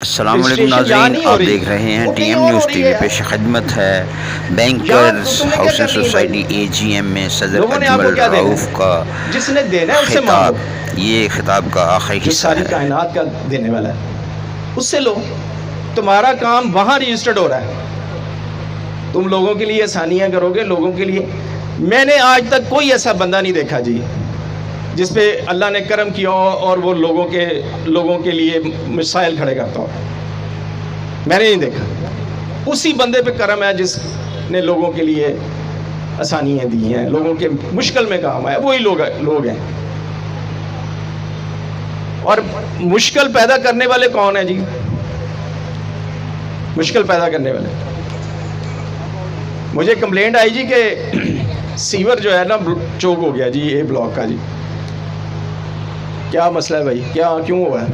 अस्सलाम वालेकुम नाज़रीन, आप देख रहे हैं टीएम न्यूज़ टीवी। पेश खिदमत है बैंकर्स हाउसिंग सोसाइटी एजीएम में सदर अजमल रऊफ़ का जिसने देना है उससे खिताब। मांगो। ये खिताब का आखिरी जो हिस्सा सारी है। कायनात का देने वाला है उससे लो। तुम्हारा काम वहां रजिस्टर्ड हो रहा है, तुम लोगों के लिए आसानियां करोगे, लोगों के लिए। मैंने आज तक कोई ऐसा बंदा नहीं देखा जी जिस पे अल्लाह ने करम किया हो और वो लोगों के लिए मिसाइल खड़े करता हो। मैंने नहीं देखा। उसी बंदे पे करम है जिसने लोगों के लिए आसानियां दी हैं, लोगों के मुश्किल में काम आया, वही लोग हैं। और मुश्किल पैदा करने वाले कौन है जी? मुश्किल पैदा करने वाले, मुझे कंप्लेंट आई जी कि सीवर जो है ना चोक हो गया जी, ए ब्लॉक का जी। क्या मसला है भाई, क्या क्यों हुआ है?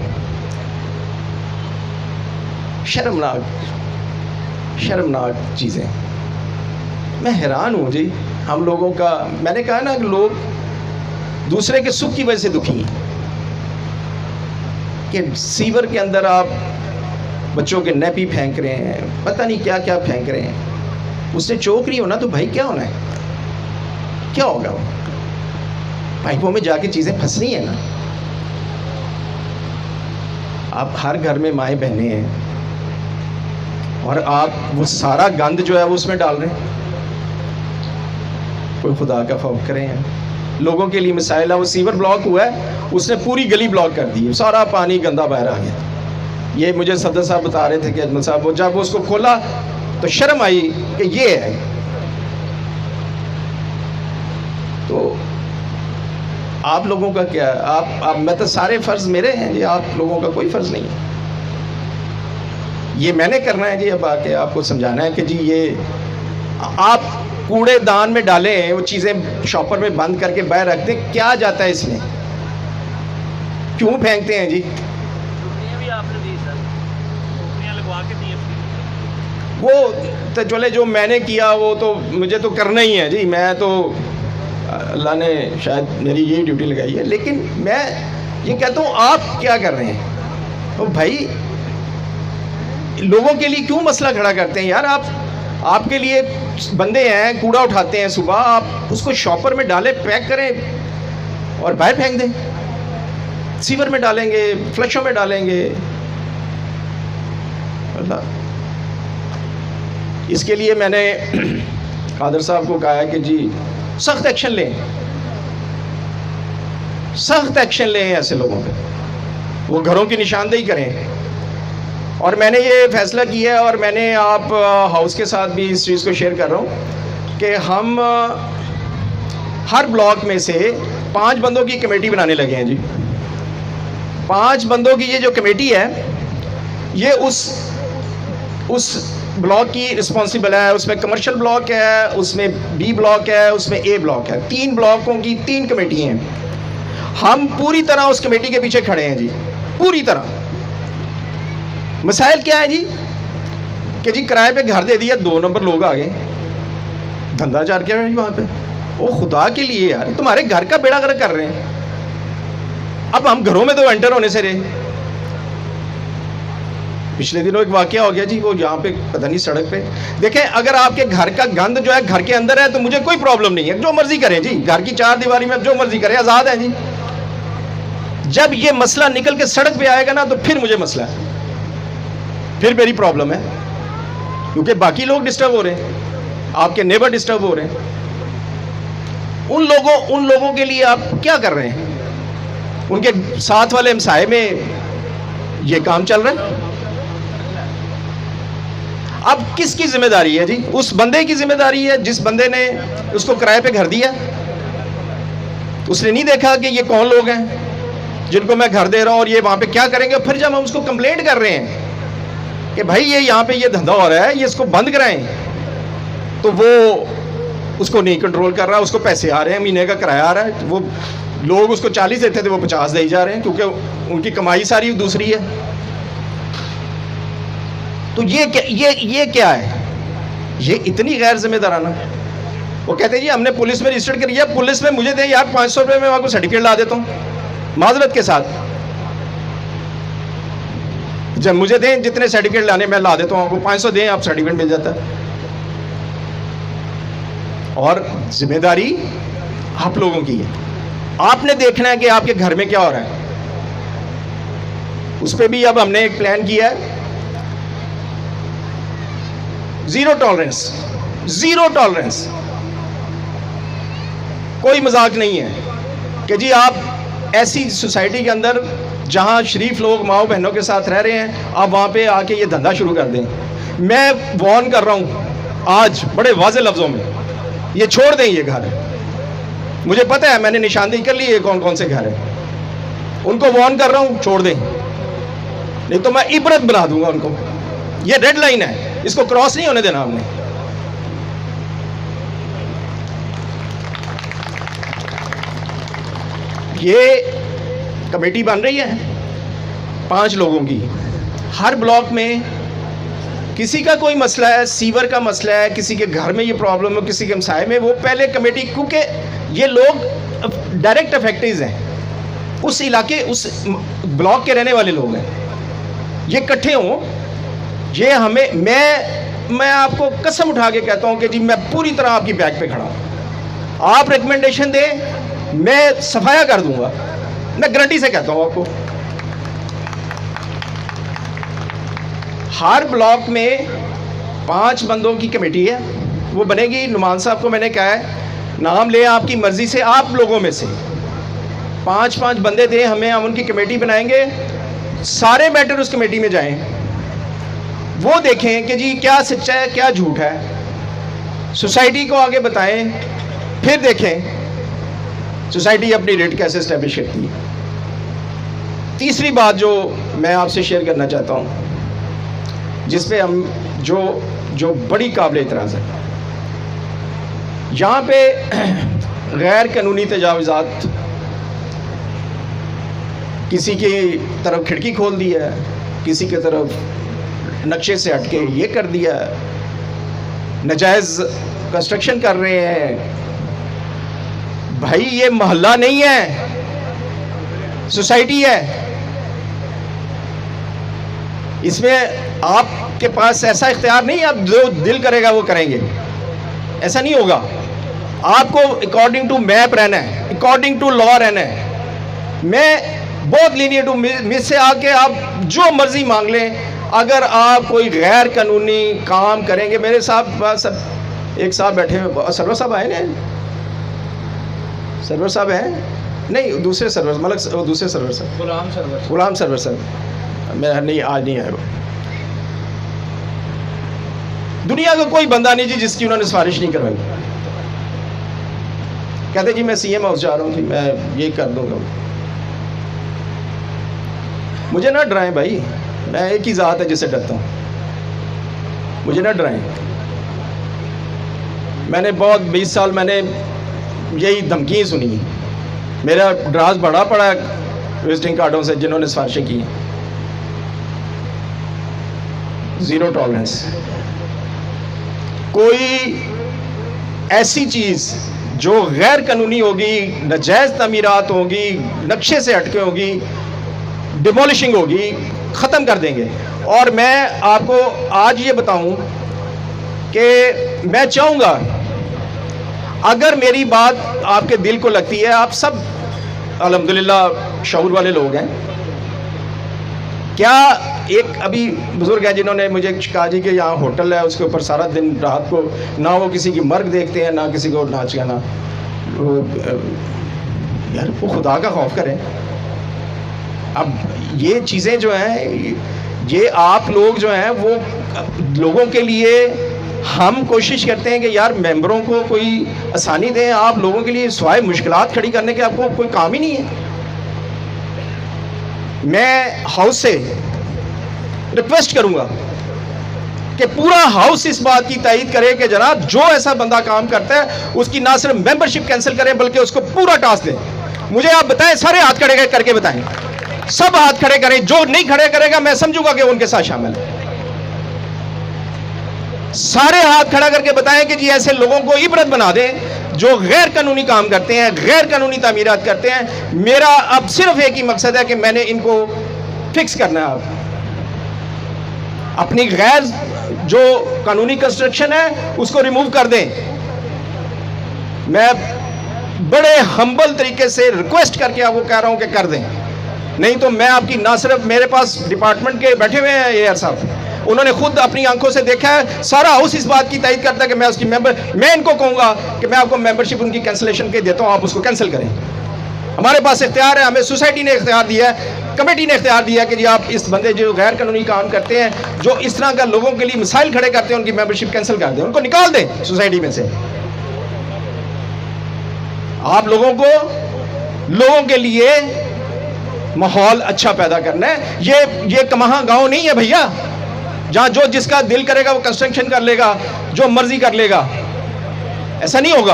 शर्मनाक चीज़ें। मैं हैरान हूँ जी हम लोगों का। मैंने कहा ना कि लोग दूसरे के सुख की वजह से दुखी हैं कि सीवर के अंदर आप बच्चों के नैपी फेंक रहे हैं, पता नहीं क्या क्या फेंक रहे हैं। उससे चोक नहीं होना तो भाई क्या होना है? क्या होगा? वो पाइपों में जाके चीज़ें फंसनी है ना। आप हर घर में माएँ बहनें हैं और आप वो सारा गंद जो है वो उसमें डाल रहे हैं। कोई खुदा का खौफ करें हैं। लोगों के लिए मिसाइल है। वो सीवर ब्लॉक हुआ है, उसने पूरी गली ब्लॉक कर दी, सारा पानी गंदा बाहर आ गया। ये मुझे सदर साहब बता रहे थे कि अजमल साहब, वो जब उसको खोला तो शर्म आई कि ये है। तो आप लोगों का क्या? आप मैं तो सारे फ़र्ज़ मेरे हैं जी, आप लोगों का कोई फ़र्ज़ नहीं है। ये मैंने करना है जी। अब आके आपको समझाना है कि जी ये आप कूड़ेदान में डालें, वो चीज़ें शॉपर में बंद करके बाहर रख दें, क्या जाता है इसमें? क्यों फेंकते हैं जी? भी आपने दी सर, टोकरियां लगवा के दी। वो तो चले, जो मैंने किया वो तो मुझे तो करना ही है जी। मैं तो अल्लाह ने शायद मेरी यही ड्यूटी लगाई है। लेकिन मैं ये कहता हूँ आप क्या कर रहे हैं? तो भाई लोगों के लिए क्यों मसला खड़ा करते हैं यार? आपके लिए बंदे हैं, कूड़ा उठाते हैं सुबह, आप उसको शॉपर में डालें, पैक करें और बाहर फेंक दें। सीवर में डालेंगे, फ्लशों में डालेंगे। अल्लाह, इसके लिए मैंने कादर साहब को कहा है कि जी सख्त एक्शन लें, सख्त एक्शन लें ऐसे लोगों पे, वो घरों की निशानदेही करें। और मैंने ये फैसला किया है और मैंने आप हाउस के साथ भी इस चीज़ को शेयर कर रहा हूँ कि हम हर ब्लॉक में से 5 बंदों की कमेटी बनाने लगे हैं जी। 5 बंदों की ये जो कमेटी है, ये उस ब्लॉक की रिस्पॉन्सिबल है। उसमें कमर्शियल ब्लॉक है, उसमें बी ब्लॉक है, उसमें ए ब्लॉक है। 3 ब्लॉकों की 3 कमेटी हैं। हम पूरी तरह उस कमेटी के पीछे खड़े हैं जी, पूरी तरह। मसाइल क्या है जी कि जी किराए पे घर दे दिया, 2 नंबर लोग आ गए, धंधा चार किया जी वहाँ पे। ओ खुदा के लिए यार, तुम्हारे घर का बेड़ा गर्क कर रहे हैं। अब हम घरों में तो एंटर होने से रहे। पिछले दिनों एक वाकया हो गया जी, वो यहाँ पे पता नहीं सड़क पे। देखें, अगर आपके घर का गंद जो है घर के अंदर है तो मुझे कोई प्रॉब्लम नहीं है, जो मर्जी करें जी। घर की 4 दीवारी में जो मर्जी करें, आज़ाद है जी। जब ये मसला निकल के सड़क पे आएगा ना तो फिर मुझे मसला है, फिर मेरी प्रॉब्लम है, क्योंकि बाकी लोग डिस्टर्ब हो रहे हैं, आपके नेबर डिस्टर्ब हो रहे हैं। उन लोगों के लिए आप क्या कर रहे हैं? उनके साथ वाले हमसाये में ये काम चल रहा है। अब किसकी जिम्मेदारी है जी? उस बंदे की जिम्मेदारी है जिस बंदे ने उसको किराए पे घर दिया। उसने नहीं देखा कि ये कौन लोग हैं जिनको मैं घर दे रहा हूं और ये वहां पे क्या करेंगे। फिर जब हम उसको कंप्लेंट कर रहे हैं कि भाई ये यहाँ पे ये धंधा हो रहा है, ये इसको बंद कराएं, तो वो उसको नहीं कंट्रोल कर रहा। उसको पैसे आ रहे हैं, महीने का किराया आ रहा है, वो लोग उसको 40 देते थे, वो 50 दे जा रहे हैं, क्योंकि उनकी कमाई सारी दूसरी है। तो ये क्या है? ये इतनी गैर जिम्मेदाराना। वो कहते हैं जी हमने पुलिस में रजिस्टर कर दिया। पुलिस में मुझे दे यार 500 रुपये में आपको सर्टिफिकेट ला देता हूँ माजरत के साथ। जब मुझे दें जितने सर्टिफिकेट लाने मैं ला देता हूँ आपको, 500 दें आप सर्टिफिकेट मिल जाता है। और जिम्मेदारी आप लोगों की है, आपने देखना है कि आपके घर में क्या हो रहा है। उस पर भी अब हमने एक प्लान किया है, जीरो टॉलरेंस, जीरो टॉलरेंस। कोई मजाक नहीं है कि जी आप ऐसी सोसाइटी के अंदर जहां शरीफ लोग माओ बहनों के साथ रह रहे हैं, आप वहां पे आके ये धंधा शुरू कर दें। मैं वार्न कर रहा हूं आज बड़े वाज़े लफ्जों में, ये छोड़ दें ये घर। मुझे पता है, मैंने निशानदेही कर ली है कौन कौन से घर हैं, उनको वार्न कर रहा हूं छोड़ दें, नहीं तो मैं इबरत बना दूंगा उनको। ये रेड लाइन है, इसको क्रॉस नहीं होने देना हमने। ये कमेटी बन रही है 5 लोगों की। हर ब्लॉक में किसी का कोई मसला है, सीवर का मसला है, किसी के घर में ये प्रॉब्लम है, किसी के हमसाये में, वो पहले कमेटी, क्योंकि ये लोग डायरेक्ट अफेक्टेड हैं, उस इलाके उस ब्लॉक के रहने वाले लोग हैं, ये इकट्ठे हों। ये हमें मैं आपको कसम उठा के कहता हूं कि जी मैं पूरी तरह आपकी बैक पे खड़ा हूं। आप रिकमेंडेशन दें, मैं सफाया कर दूंगा, मैं गारंटी से कहता हूं आपको। हर ब्लॉक में 5 बंदों की कमेटी है, वो बनेगी। नुमान साहब को मैंने कहा है नाम लें आपकी मर्जी से, आप लोगों में से 5-5 बंदे दें हमें, हम उनकी कमेटी बनाएंगे। सारे मैटर उस कमेटी में जाएं, वो देखें कि जी क्या सच्चा है क्या झूठ है, सोसाइटी को आगे बताएं, फिर देखें सोसाइटी अपनी रेट कैसे इस्टेब्लिश करती है। तीसरी बात जो मैं आपसे शेयर करना चाहता हूँ, जिस पे हम जो बड़ी काबिल एतराज़ है, यहाँ पे गैर कानूनी तजावुज़ात, किसी की तरफ खिड़की खोल दी है, किसी की तरफ नक्शे से हटके ये कर दिया, नाजायज़ कंस्ट्रक्शन कर रहे हैं। भाई ये मोहल्ला नहीं है, सोसाइटी है। इसमें आपके पास ऐसा इख्तियार नहीं है आप जो दिल करेगा वो करेंगे, ऐसा नहीं होगा। आपको अकॉर्डिंग टू मैप रहना है, अकॉर्डिंग टू लॉ रहना है। मैं बहुत लीनियंट हूँ, मुझसे आके आप जो मर्जी मांग लें। अगर आप कोई गैर कानूनी काम करेंगे, मेरे साथ सब एक साहब बैठे हुए, सरवर साहब आए ना, सरवर साहब हैं, नहीं दूसरे सरवर, मतलब दूसरे सरवर साहब, गुलाम सरवर साहब, मैं नहीं आज नहीं आया वो। दुनिया का कोई बंदा नहीं जी जिसकी उन्होंने सिफारिश नहीं करवाई। कहते जी मैं सीएम हाउस जा रहा हूँ, मैं ये कर दूंगा। मुझे ना डराएं भाई, मैं एक ही ज़ात है जिससे डरता हूँ, मुझे ना डराएं। मैंने बहुत 20 साल मैंने यही धमकियाँ सुनी, मेरा ड्रास बढ़ा पड़ा विजिटिंग कार्डों से जिन्होंने सिफारिशें की। Zero tolerance. कोई ऐसी चीज़ जो गैर कानूनी होगी, नाजायज़ तमीरात होगी, नक्शे से हटके होगी, डिमोलिशिंग होगी, ख़त्म कर देंगे। और मैं आपको आज ये बताऊं कि मैं चाहूँगा अगर मेरी बात आपके दिल को लगती है, आप सब अल्हम्दुलिल्लाह शऊर वाले लोग हैं। क्या एक अभी बुज़ुर्ग है जिन्होंने मुझे कहा जी कि यहाँ होटल है, उसके ऊपर सारा दिन रात को ना वो किसी की मर्ग देखते हैं ना किसी को नाच गाना। यार वो खुदा का खौफ करें। अब ये चीज़ें जो हैं, ये आप लोग जो हैं वो लोगों के लिए हम कोशिश करते हैं कि यार मेंबरों को कोई आसानी दें। आप लोगों के लिए सिवाय मुश्किलात खड़ी करने के आपको कोई काम ही नहीं है। मैं हाउस से रिक्वेस्ट करूंगा कि पूरा हाउस इस बात की तायीद करे कि जनाब जो ऐसा बंदा काम करता है उसकी ना सिर्फ मेंबरशिप कैंसिल करें बल्कि उसको पूरा टास्क दें। मुझे आप बताएं, सारे हाथ खड़े करके बताएं, सब हाथ खड़े करें। जो नहीं खड़े करेगा मैं समझूंगा कि उनके साथ शामिल है। सारे हाथ खड़ा करके बताएं कि जी ऐसे लोगों को इबरत बना दें जो गैर कानूनी काम करते हैं, गैर कानूनी तामीरात करते हैं। मेरा अब सिर्फ एक ही मकसद है कि मैंने इनको फिक्स करना है। अपनी गैर जो कानूनी कंस्ट्रक्शन है उसको रिमूव कर दें। मैं बड़े हम्बल तरीके से रिक्वेस्ट करके आपको कह रहा हूं कि कर दें, नहीं तो मैं आपकी, ना सिर्फ मेरे पास डिपार्टमेंट के बैठे हुए हैं एआर साहब, उन्होंने खुद अपनी आंखों से देखा है, सारा हाउस इस बात की तायद करता है कि मैं उसकी मेंबर, मैं इनको कहूंगा कि मैं आपको मेंबरशिप उनकी कैंसिलेशन के देता हूं, आप उसको कैंसिल करें। हमारे पास इख्तियार है, हमें सोसाइटी ने इख्तियार दिया है, कमेटी ने इख्तियार दिया है कि जी आप इस बंदे जो गैर कानूनी काम करते हैं, जो इस तरह का लोगों के लिए मिसाइल खड़े करते हैं, उनकी मेंबरशिप कैंसिल कर दें, उनको निकाल दें सोसाइटी में से। आप लोगों के लिए माहौल अच्छा पैदा करना है। ये कमाहा गांव नहीं है भैया, जहां जो जिसका दिल करेगा वो कंस्ट्रक्शन कर लेगा, जो मर्जी कर लेगा। ऐसा नहीं होगा।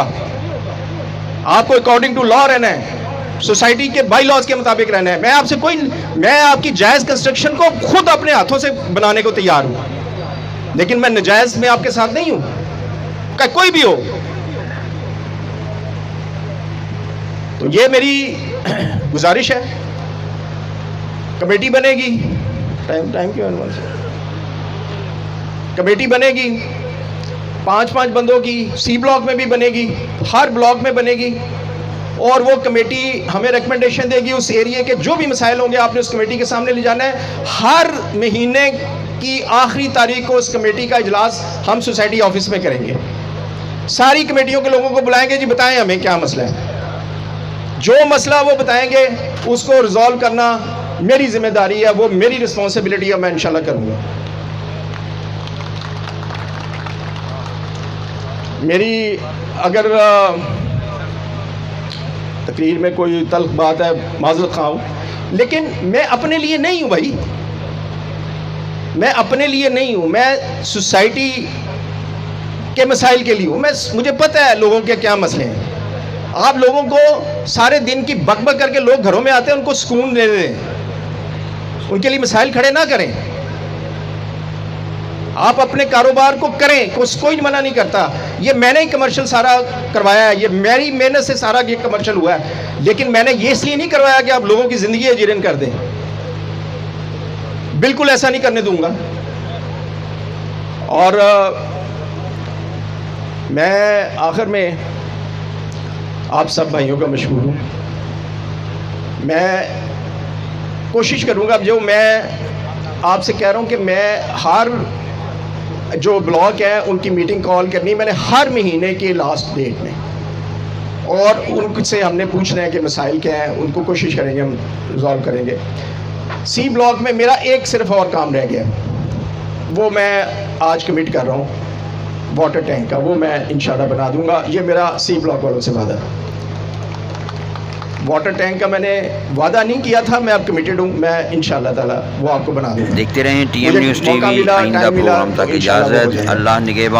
आपको अकॉर्डिंग टू लॉ रहना है, सोसाइटी के बाई लॉज के मुताबिक रहना है। मैं आपकी जायज कंस्ट्रक्शन को खुद अपने हाथों से बनाने को तैयार हूं, लेकिन मैं नजायज में आपके साथ नहीं हूं, कोई भी हो। तो ये मेरी गुजारिश है। कमेटी बनेगी, टाइम क्यों एडवांस है? कमेटी बनेगी 5-5 बंदों की, सी ब्लॉक में भी बनेगी, हर ब्लॉक में बनेगी, और वो कमेटी हमें रिकमेंडेशन देगी। उस एरिया के जो भी मसाइल होंगे आपने उस कमेटी के सामने ले जाना है। हर महीने की आखिरी तारीख को उस कमेटी का इजलास हम सोसाइटी ऑफिस में करेंगे। सारी कमेटियों के लोगों को बुलाएंगे, जी बताएं हमें क्या मसला है, जो मसला वो बताएंगे, उसको रिजॉल्व करना मेरी जिम्मेदारी है, वो मेरी रिस्पॉन्सिबिलिटी है, मैं इंशाल्लाह करूंगा। मेरी अगर तकरीर में कोई तल्ख बात है, माजरत खा हूं, लेकिन मैं अपने लिए नहीं हूं भाई, मैं अपने लिए नहीं हूं, मैं सोसाइटी के मसाइल के लिए हूं। मुझे पता है लोगों के क्या मसले हैं। आप लोगों को सारे दिन की बकबक करके लोग घरों में आते हैं, उनको सुकून दे दें, उनके लिए मसाइल खड़े ना करें। आप अपने कारोबार को करें, कोई मना नहीं करता। ये मैंने ही कमर्शियल सारा करवाया है, ये मेरी मेहनत से सारा ये कमर्शियल हुआ है, लेकिन मैंने ये इसलिए नहीं करवाया कि आप लोगों की जिंदगी अजीरन कर दें। बिल्कुल ऐसा नहीं करने दूंगा। और मैं आखिर में आप सब भाइयों का मशहूर हूँ। मैं कोशिश करूँगा, अब जो मैं आपसे कह रहा हूँ कि मैं हर जो ब्लॉक है उनकी मीटिंग कॉल करनी मैंने हर महीने के लास्ट डेट में, और उनसे हमने पूछना है कि मसाइल क्या हैं, उनको कोशिश करेंगे हम रिजॉल्व करेंगे। सी ब्लॉक में मेरा एक सिर्फ और काम रह गया, वो मैं आज कमिट कर रहा हूँ, वाटर टैंक का, वो मैं इंशाल्लाह बना दूंगा। ये मेरा सी ब्लॉक वालों से वादा है। वाटर टैंक का मैंने वादा नहीं किया था, मैं अब कमिटेड हूँ, मैं इंशाल्लाह ताला वो आपको बना दूंगा। देखते रहें टीएम न्यूज़ टीवी। आइंदा प्रोग्राम तक इजाज़त। अल्लाह निगहबान।